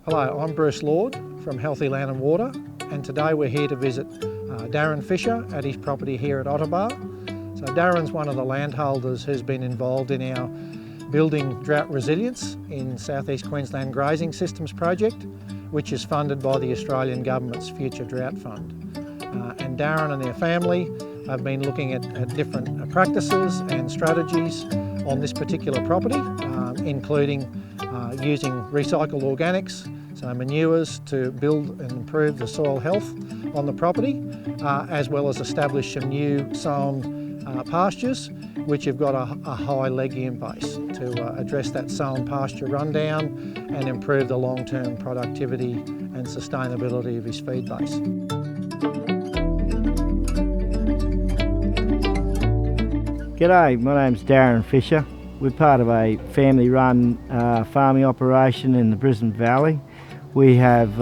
Hello, I'm Bruce Lord from Healthy Land and Water, and today we're here to visit Darren Fisher at his property here at Otterbar. So Darren's one of the landholders who's been involved in our Building Drought Resilience in South East Queensland Grazing Systems project, which is funded by the Australian Government's Future Drought Fund. And Darren and their family have been looking at different practices and strategies on this particular property, including using recycled organics, so manures, to build and improve the soil health on the property, as well as establish some new sown pastures which have got a high legume base to address that sown pasture rundown and improve the long-term productivity and sustainability of his feed base. G'day, my name's Darren Fisher. We're part of a family-run farming operation in the Brisbane Valley. We have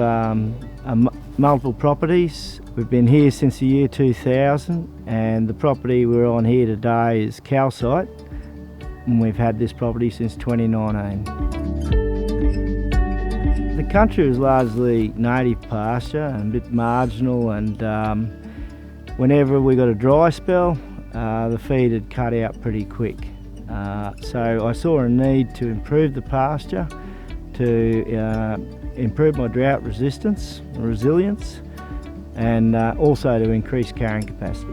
multiple properties. We've been here since the year 2000, and the property we're on here today is calcite, and we've had this property since 2019. The country is largely native pasture and a bit marginal, and whenever we got a dry spell, the feed had cut out pretty quick. So I saw a need to improve the pasture, to improve my drought resilience, and also to increase carrying capacity.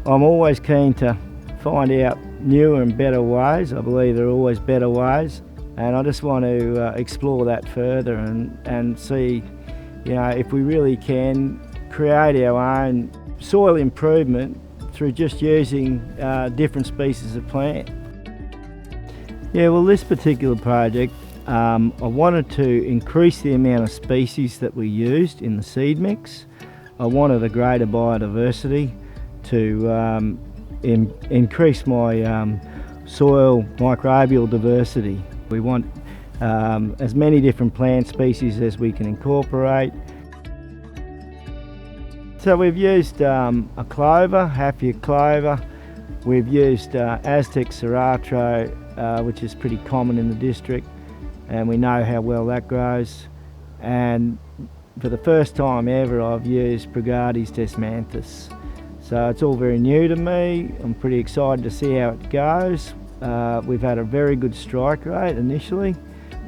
I'm always keen to find out newer and better ways. I believe there are always better ways, and I just want to explore that further and see, if we really can create our own soil improvement through just using different species of plant. Yeah, well, this particular project, I wanted to increase the amount of species that we used in the seed mix. I wanted a greater biodiversity to increase my soil microbial diversity. We want as many different plant species as we can incorporate. So we've used a clover, half-year clover. We've used Aztec Sriracha, which is pretty common in the district, and we know how well that grows. And for the first time ever, I've used Brigades Desmanthus. So it's all very new to me. I'm pretty excited to see how it goes. We've had a very good strike rate initially.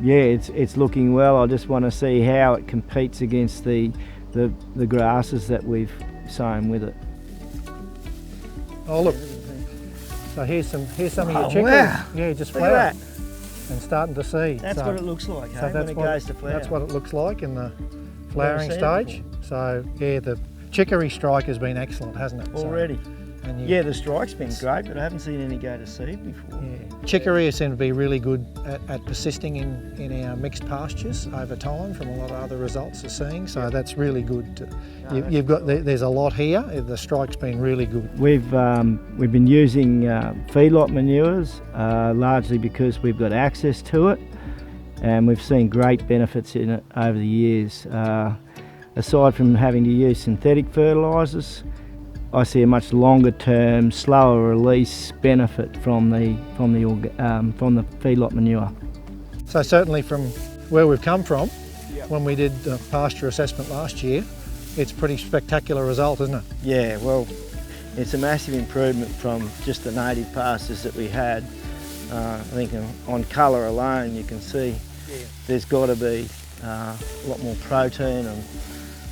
Yeah, it's looking well. I just want to see how it competes against the grasses that we've sown with it. Oh look, so here's some of your chickens. Wow. Yeah, just Look at flowering that. and starting to seed. That's what it looks like, So when that's it goes to flower. That's what it looks like in the flowering Never seen stage. it So yeah, the chicory strike has been excellent, hasn't it? Already. And Yeah, the strike's been great, but I haven't seen any go to seed before. yeah. Chicory seems to be really good at persisting in our mixed pastures over time from a lot of other results we're seeing, so that's really good. There's a lot here. The strike's been really good. We've been using feedlot manures largely because we've got access to it, and we've seen great benefits in it over the years. Aside from having to use synthetic fertilisers, I see a much longer term, slower release benefit from the feedlot manure. So certainly from where we've come from, when we did the pasture assessment last year, it's a pretty spectacular result, isn't it? Yeah, well, it's a massive improvement from just the native pastures that we had. I think on colour alone you can see there's got to be a lot more protein and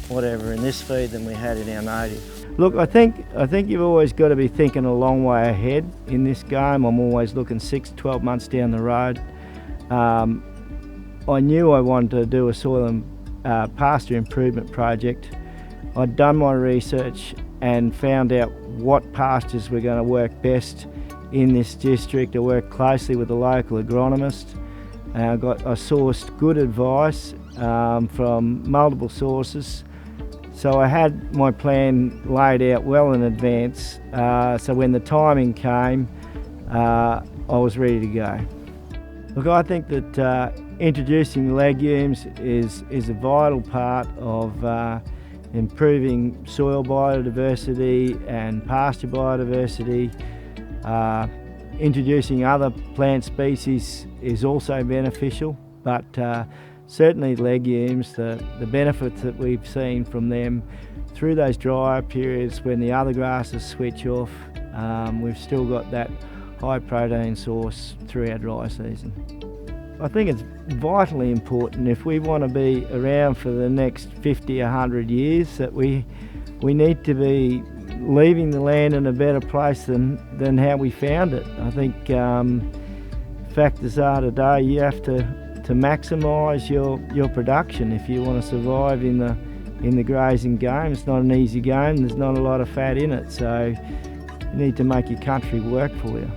whatever in this feed than we had in our native. Look, I think you've always got to be thinking a long way ahead in this game. I'm always looking 6 to 12 months down the road. I knew I wanted to do a soil and pasture improvement project. I'd done my research and found out what pastures were going to work best in this district. I worked closely with the local agronomist. I sourced good advice from multiple sources. So I had my plan laid out well in advance, so when the timing came, I was ready to go. Look, I think that introducing legumes is a vital part of improving soil biodiversity and pasture biodiversity. introducing other plant species is also beneficial, but certainly legumes, the benefits that we've seen from them through those drier periods when the other grasses switch off, we've still got that high protein source through our dry season. I think it's vitally important if we want to be around for the next 50, 100 years that we need to be leaving the land in a better place than how we found it. I think factors are today you have to maximise your production if you want to survive in the grazing game. It's not an easy game, there's not a lot of fat in it, so you need to make your country work for you.